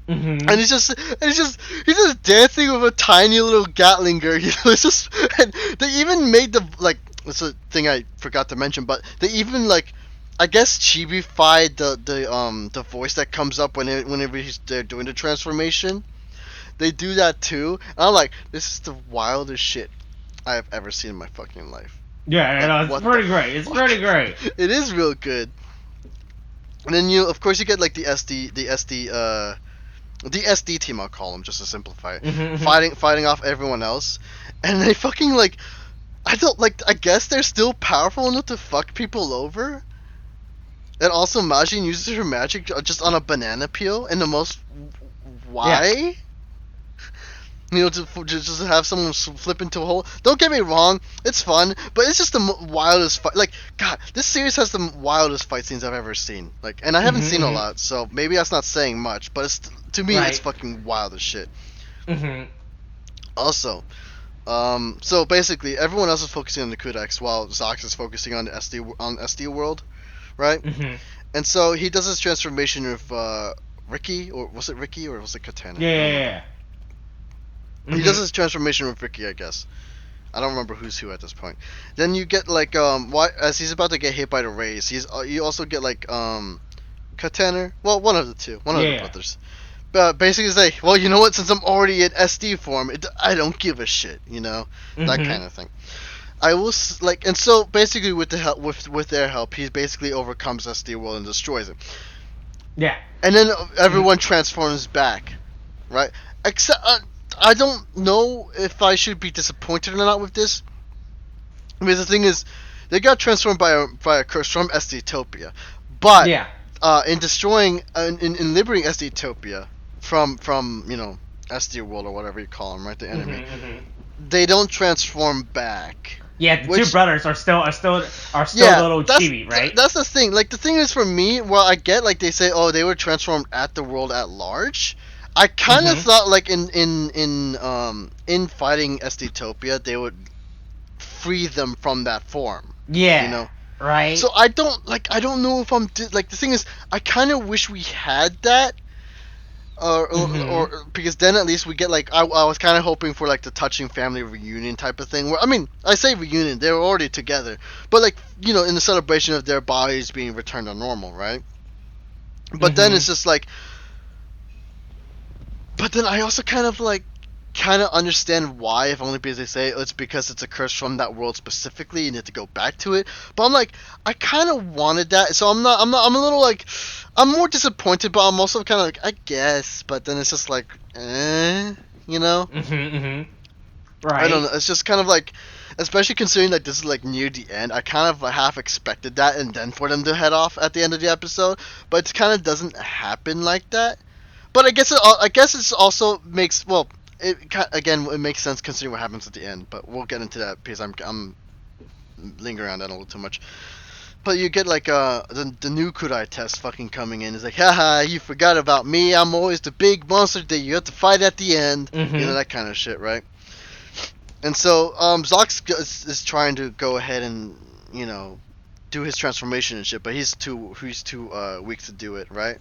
Mm-hmm. And he's just dancing with a tiny little Gatlinger. It's just, and they even made the like. It's a thing I forgot to mention, but they even like, I guess chibified the voice that comes up whenever they're doing the transformation. They do that too, and I'm like, this is the wildest shit I have ever seen in my fucking life. Yeah, Like, it's pretty great. It's pretty great. It is real good. And then of course, you get like the SD team, I'll call them just to simplify it, fighting off everyone else, and they fucking like, I don't like. I guess they're still powerful enough to fuck people over. And also, Majin uses her magic just on a banana peel in the most. Why? Yeah. You know, to just have someone flip into a hole. Don't get me wrong, it's fun, but it's just the wildest fight. Like, God, this series has the wildest fight scenes I've ever seen. Like, and I haven't seen a lot, so maybe that's not saying much. But to me, it's fucking wild as shit. Also, so basically, everyone else is focusing on the Codex while Zox is focusing on the SD world, right? And so he does his transformation with Ricky, or was it Ricky, or was it Katana? Yeah. He does his transformation with Ricky, I guess. I don't remember who's who at this point. Then you get like as he's about to get hit by the rays, you also get like Katana. Well, one of the two, one of the brothers. But basically, it's like, well, you know what? Since I'm already in SD form, I don't give a shit, you know, that kind of thing. I will like, and so basically, with the help, with their help, he basically overcomes SD world and destroys it. Yeah. And then everyone transforms back, right? Except I don't know if I should be disappointed or not with this. Because the thing is, they got transformed by a curse from SD-topia, but in destroying in liberating SD-topia from you know, SD world or whatever you call them, right? The enemy. They don't transform back. Yeah, the two brothers are still a little chibi, right? That's the thing. Like, the thing is, for me, well, I get, like, they say, oh, they were transformed at the world at large. I kind of thought, like, in fighting SD-topia, they would free them from that form. Yeah. You know? Right. So I don't know if I'm like, the thing is, I kind of wish we had that. Or because then at least we get like, I was kind of hoping for like the touching family reunion type of thing, where, I mean, I say reunion, they were already together, but like, you know, in the celebration of their bodies being returned to normal, right? But then it's just like, but then I also kind of understand why, if only because they say it's because it's a curse from that world specifically, you need to go back to it. But I'm like, I kind of wanted that, so I'm a little like, I'm more disappointed, but I'm also kind of like, I guess, but then it's just like, you know? Right. I don't know, it's just kind of like, especially considering that this is like near the end, I kind of half expected that, and then for them to head off at the end of the episode, but it kind of doesn't happen like that. But I guess it also makes, well, it makes sense considering what happens at the end, but we'll get into that because I'm lingering on that a little too much. But you get like the new Kudai test fucking coming in. It's like, haha, you forgot about me. I'm always the big monster that you have to fight at the end. You know, that kind of shit, right? And so Zox is trying to go ahead and, you know, do his transformation and shit, but he's too weak to do it, right?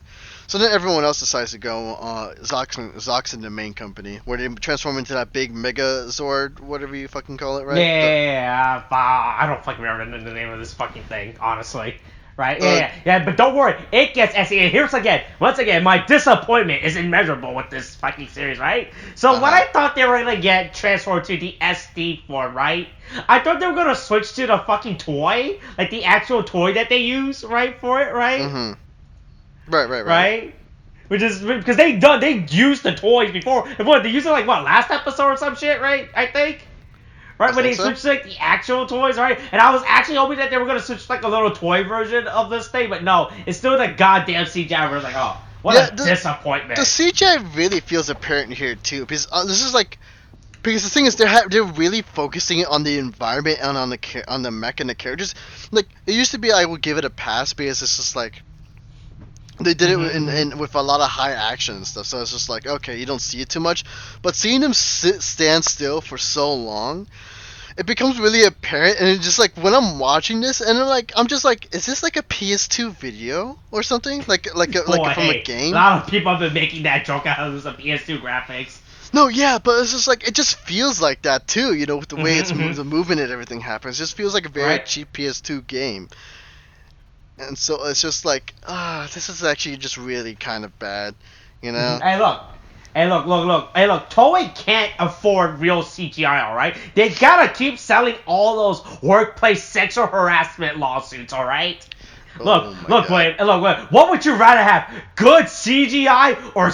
So then everyone else decides to go. Zox in the main company, where they transform into that big Megazord, whatever you fucking call it, right? Yeah, I don't fucking remember the name of this fucking thing, honestly. Right? Yeah, but don't worry, it gets SE. Once again, my disappointment is immeasurable with this fucking series, right? So when I thought they were gonna get transformed to the SD form, right? I thought they were gonna switch to the fucking toy, like the actual toy that they use, right, for it, right? Right? Which is because they used the toys before. They used it like last episode or some shit, right? I think. Right, when they switched to like the actual toys, right? And I was actually hoping that they were gonna switch like a little toy version of this thing, but no, it's still the goddamn CGI. We're like, oh, what a disappointment. The CGI really feels apparent here too, because this is like, because the thing is, they're really focusing on the environment and on the mech and the characters. Like, it used to be I would give it a pass because it's just like, they did it in with a lot of high action and stuff, so it's just like, okay, you don't see it too much. But seeing them stand still for so long, it becomes really apparent, and it's just like when I'm watching this, and I'm just like, is this like a PS2 video or something? Like from a game? A lot of people have been making that joke out of some PS2 graphics. No, yeah, but it's just like it just feels like that too, you know, with the way it's the movement and everything happens. It just feels like a very cheap PS2 game. And so it's just like, this is actually just really kind of bad, you know? Hey, look. Hey, look. Hey, look. Toei can't afford real CGI, all right? They gotta keep selling all those workplace sexual harassment lawsuits, all right? Look, Wade. What would you rather have? Good CGI or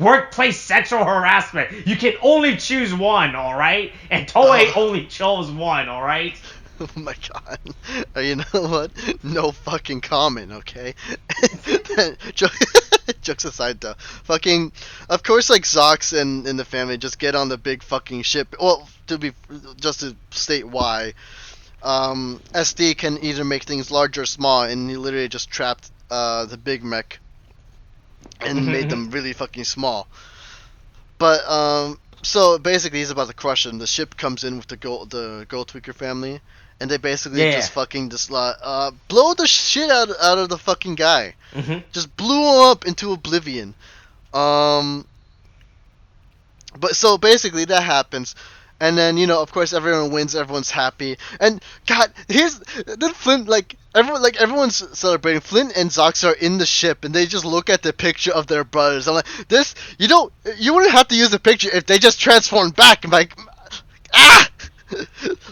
workplace sexual harassment? You can only choose one, all right? And Toei only chose one, all right? Oh my god. You know what? No fucking comment, okay? Jokes aside though. Fucking, of course, like Zox and the family just get on the big fucking ship. Well, just to state why, SD can either make things large or small, and he literally just trapped the big mech and made them really fucking small. But so basically he's about to crush him. The ship comes in with the Gold Tweaker family, and they basically just fucking blow the shit out of the fucking guy. Just blew him up into oblivion. But so basically that happens. And then, you know, of course, everyone wins. Everyone's happy. And God, then Flint, everyone's celebrating. Flint and Zox are in the ship, and they just look at the picture of their brothers. I'm like, you wouldn't have to use the picture if they just transformed back. I'm like, that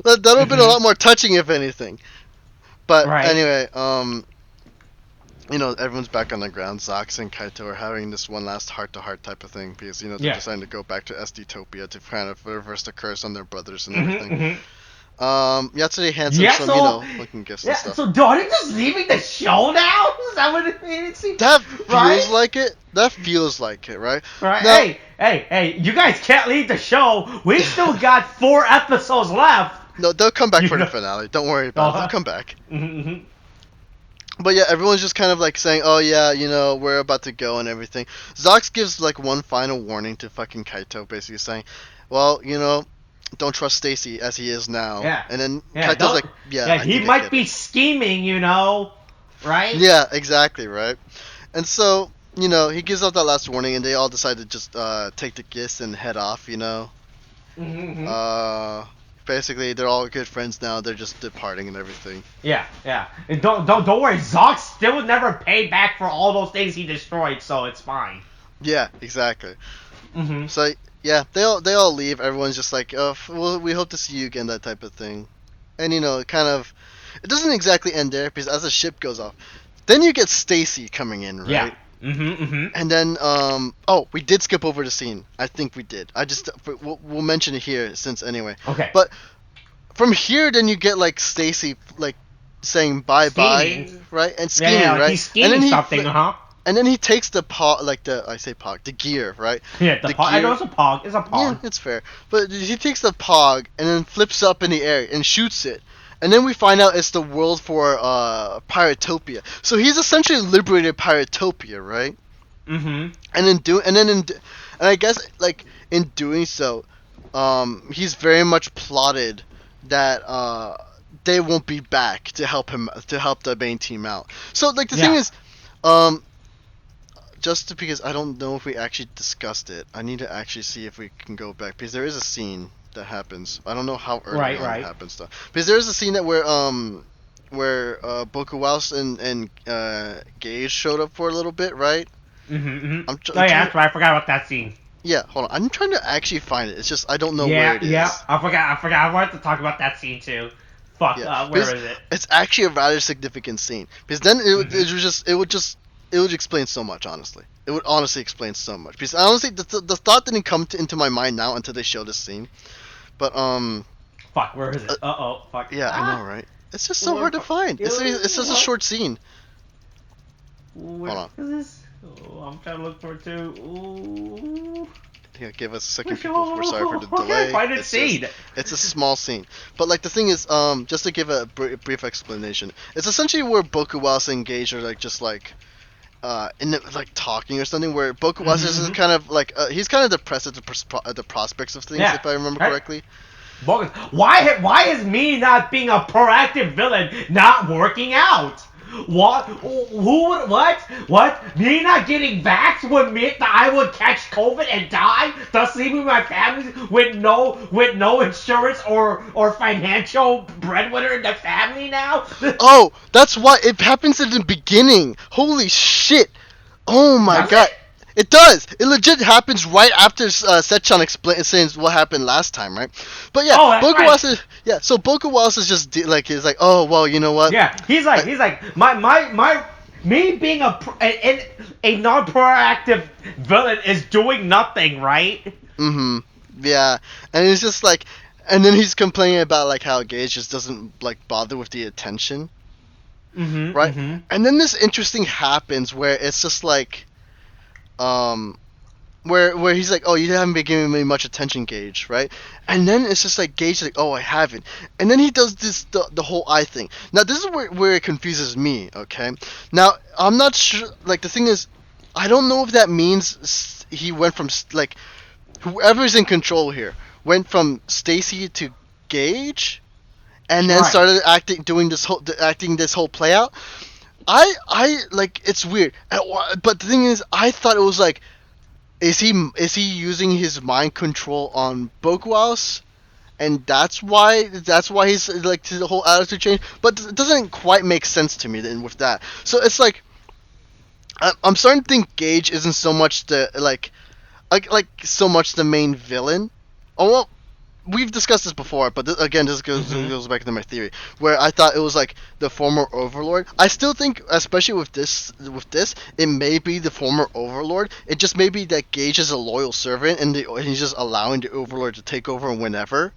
would have been a lot more touching, if anything. But anyway, you know, everyone's back on the ground. Zox and Kaito are having this one last heart-to-heart type of thing because, you know, they're deciding to go back to SD-topia to kind of reverse the curse on their brothers and everything. Yatsuri hands him some, you know, looking gifts and stuff. So are they just leaving the show now? Is that what it seems? That feels like it. That feels like it, right? Right. Now, Hey, you guys can't leave the show. We still got 4 episodes left. No, they'll come back for the finale. Don't worry about it. They'll come back. But yeah, everyone's just kind of like saying, oh yeah, you know, we're about to go and everything. Zox gives like one final warning to fucking Kaito, basically saying, well, you know, don't trust Stacy as he is now. Yeah. And then Kaito's like, he might be scheming, you know, right? Yeah, exactly, right? And so, you know, he gives out that last warning, and they all decide to just take the gifts and head off, you know. Basically, they're all good friends now. They're just departing and everything. Yeah. And don't worry. Zox still never paid back for all those things he destroyed, so it's fine. Yeah, exactly. So yeah, they all leave. Everyone's just like, oh, well, we hope to see you again, that type of thing. And you know, it doesn't exactly end there because as the ship goes off, then you get Stacy coming in, right? Yeah. And then, we did skip over the scene. I think we did. We'll mention it here since anyway. Okay. But from here, then you get like Stacy like saying bye, right? And scheming, right? He's scheming something, And then he takes the the gear, right? Yeah, the pog. I know it's a pog. It's a pog. Yeah, it's fair. But he takes the pog and then flips up in the air and shoots it. And then we find out it's the world for Piratopia. So he's essentially liberated Piratopia, right? And I guess like in doing so, he's very much plotted that they won't be back to help the main team out. So like the thing is, just because I don't know if we actually discussed it, I need to actually see if we can go back because there is a scene that happens. I don't know how early on it happens though. Because there's a scene that where Bokuwaus and Gage showed up for a little bit, right? That's right. I forgot about that scene. Yeah, hold on. I'm trying to actually find it. It's just I don't know where it is. Yeah, I forgot. I wanted to talk about that scene too. Fuck. Where is it? It's actually a rather significant scene because then it would explain so much. Honestly, it would honestly explain so much because honestly the thought didn't come into my mind now until they showed this scene. But fuck, where is it? Fuck. Yeah, I know, right? It's just so hard to find. It's just a short scene. Where Hold on. is this? Oh, I'm trying to look for it too. Ooh. Yeah, give us a second, people. We're sorry for the delay. Find a scene. It's a small scene, but like the thing is, just to give a brief explanation, it's essentially where Bokuwasu and Gage are like just like, talking or something. Where Bokuwasu is kind of like he's kind of depressed at the prospects of things, if I remember correctly. Bogus. Why is me not being a proactive villain not working out? What? Who would? What? Me not getting vaxxed would mean that I would catch COVID and die, thus leaving my family with no insurance or financial breadwinner in the family now? Oh, that's why it happens in the beginning. Holy shit! Oh my Does god. it? It does. It legit happens right after Setchan explains what happened last time, right? But yeah, Oh, that's right. So Bokuwas is just he's like, oh well, you know what? Yeah, he's like my me being a non-proactive villain is doing nothing, right? Mm-hmm. Yeah, and it's just like, and then he's complaining about like how Gage just doesn't like bother with the attention, Mm-hmm. right? Mm-hmm. And then this interesting happens where it's just like, um, where he's like, oh, you haven't been giving me much attention, Gage, right? And then it's just like Gage like, oh, I haven't. And then he does the whole eye thing. Now this is where it confuses me. Okay. Now I'm not sure. Like the thing is, I don't know if that means he went from like whoever's in control here went from Stacy to Gage, and then Right. started doing this whole play out. I like it's weird, but the thing is, I thought it was like, is he using his mind control on Bokuaus, and that's why he's like the whole attitude change. But it doesn't quite make sense to me then with that. So it's like I'm starting to think Gage isn't so much the like so much the main villain. Oh well, we've discussed this before, but again, this goes back to my theory, where I thought it was like the former Overlord. I still think, especially with this, it may be the former Overlord. It just may be that Gage is a loyal servant, and he's just allowing the Overlord to take over whenever,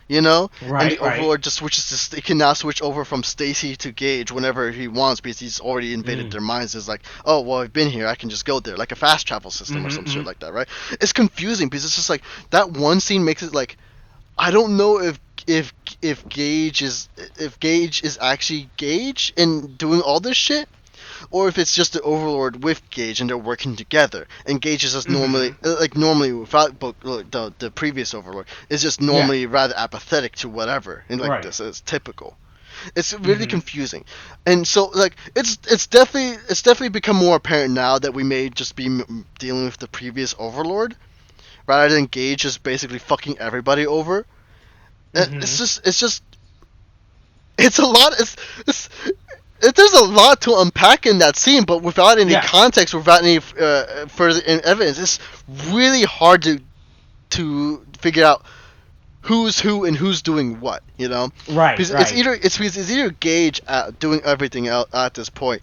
you know. Right, And the Overlord just switches. He can now switch over from Stacy to Gage whenever he wants, because he's already invaded their minds. It's like, oh well, I've been here, I can just go there, like a fast travel system or some shit like that, right? It's confusing because it's just like that one scene makes it like, I don't know if Gage is actually Gage and doing all this shit, or if it's just the Overlord with Gage and they're working together. And Gage is just normally without the previous Overlord is just normally rather apathetic to whatever, and like this is typical. It's really confusing, and so like it's definitely become more apparent now that we may just be dealing with the previous Overlord, rather than Gage just basically fucking everybody over. It's a lot. There's a lot to unpack in that scene, but without any context, without any further evidence, it's really hard to figure out who's who and who's doing what. You know, Right. Because right. it's either Gage doing everything at this point,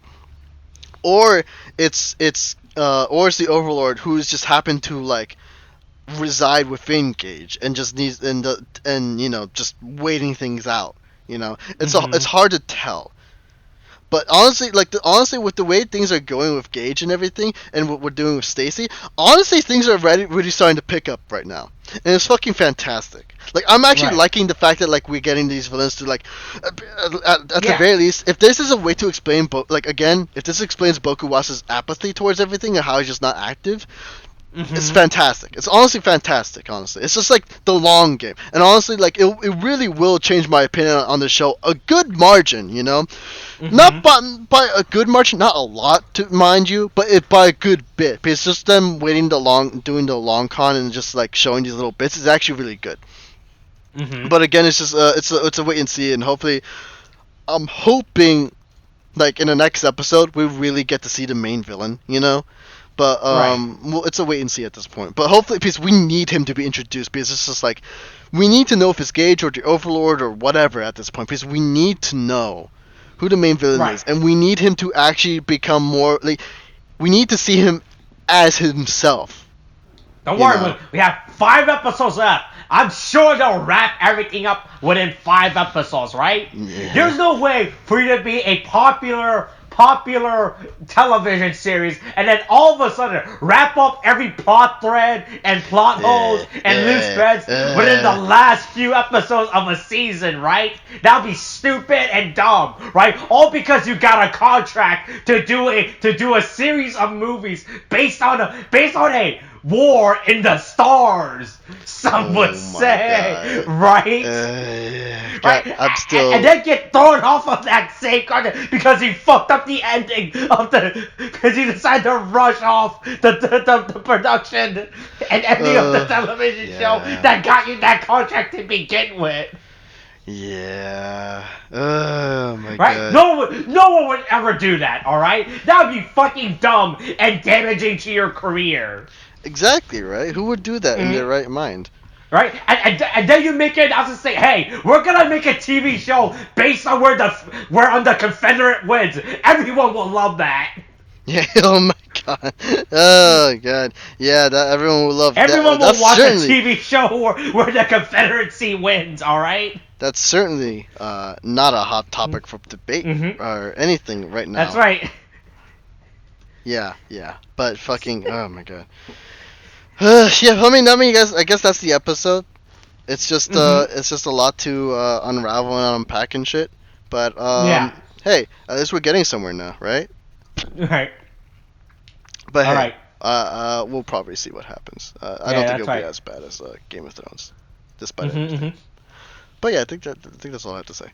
or it's the Overlord who's just happened to like reside within Gage and just needs and you know, just waiting things out. You know, it's hard to tell. But honestly, honestly, with the way things are going with Gage and everything, and what we're doing with Stacy, honestly, things are really starting to pick up right now, and it's fucking fantastic. Like, I'm actually liking the fact that like we're getting these villains to like, at the very least, if this is a way to explain, if this explains Bokuwasa's apathy towards everything and how he's just not active. It's fantastic. It's honestly fantastic, honestly. It's just like the long game. And honestly, like, it really will change my opinion on the show. A good margin, you know? Not by a good margin, not a lot, to mind you, but by a good bit. Because just them doing the long con and just, like, showing these little bits is actually really good. But again, it's just, it's a wait and see, and hopefully, I'm hoping, like, in the next episode, we really get to see the main villain, you know? But well, it's a wait and see at this point. But hopefully, because we need him to be introduced, because it's just like, we need to know if it's Gage or the Overlord or whatever at this point, because we need to know who the main villain is, and we need him to actually become more like, we need to see him as himself. Don't worry, we have 5 episodes left. I'm sure they'll wrap everything up within 5 episodes, right? Yeah. There's no way for you to be a popular television series and then all of a sudden wrap up every plot thread and plot holes and loose threads within the last few episodes of a season, right? That would be stupid and dumb, right? All because you got a contract to do a series of movies based on a war in the stars. Some would say, God. right? God, Right? I'm still. And then get thrown off of that same cartoon because he fucked up the ending of because he decided to rush off the production and ending of the television show that got you that contract to begin with. Yeah. Oh my Right? God. No one would ever do that, alright? That would be fucking dumb and damaging to your career. Exactly, right? Who would do that in their right mind? Right? And then you make an announcement say, hey, we're gonna make a TV show based on where the Confederate wins. Everyone will love that. Yeah, oh my God. Oh God. Yeah, that everyone will love Everyone that. will watch a TV show where the Confederacy wins, alright? That's certainly not a hot topic for debate or anything right now. That's right. Yeah. But fucking, oh my God. Yeah, I mean, guys, I guess that's the episode. It's just a lot to unravel and unpack and shit. But Yeah. hey, at least we're getting somewhere now, right? Right. But hey, Alright. we'll probably see what happens. I don't think it'll be as bad as Game of Thrones, despite everything. But yeah, I think that's all I have to say.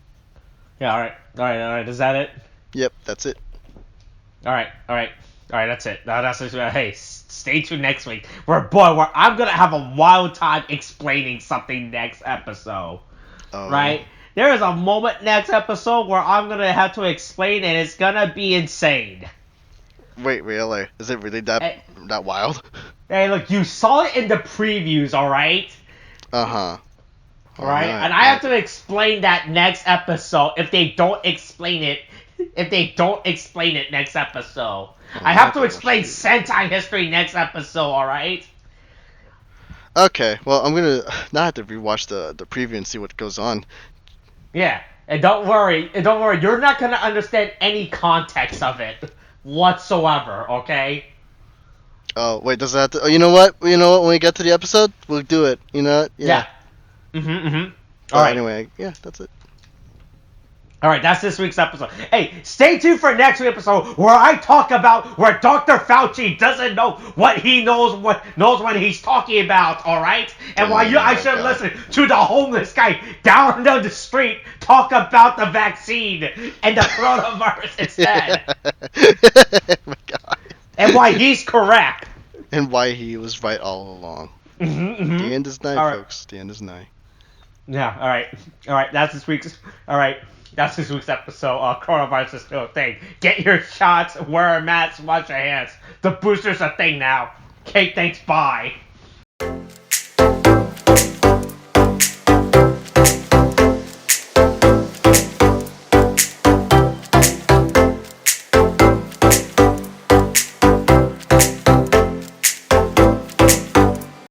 Yeah, alright. Is that it? Yep, that's it. Alright, that's it. That's it. Hey, stay tuned next week. Where I'm gonna have a wild time explaining something next episode. Oh. Right? There is a moment next episode where I'm gonna have to explain, and it's gonna be insane. Wait, really? Is it really that wild? Hey, look, you saw it in the previews, alright? Uh-huh. Right? And I have to explain that next episode if they don't explain it next episode. I have to explain Sentai history next episode, alright? Okay, well, I'm gonna now have to rewatch the preview and see what goes on. Yeah, and don't worry, you're not gonna understand any context of it whatsoever, okay? Oh, wait, does that have to... Oh, you know what? When we get to the episode, we'll do it. You know what? Yeah. Alright. Anyway, yeah, that's it. Alright, that's this week's episode. Hey, stay tuned for next week's episode where I talk about where Dr. Fauci doesn't know what he knows what he's talking about, alright? And why I should listen to the homeless guy down the street talk about the vaccine and the coronavirus instead. Oh my God. And why he's correct. And why he was right all along. The end is nigh, folks. The end is nigh. Yeah, alright. That's this week's episode. Coronavirus is still a thing. Get your shots, wear a mask, wash your hands. The booster's a thing now. Okay, thanks, bye.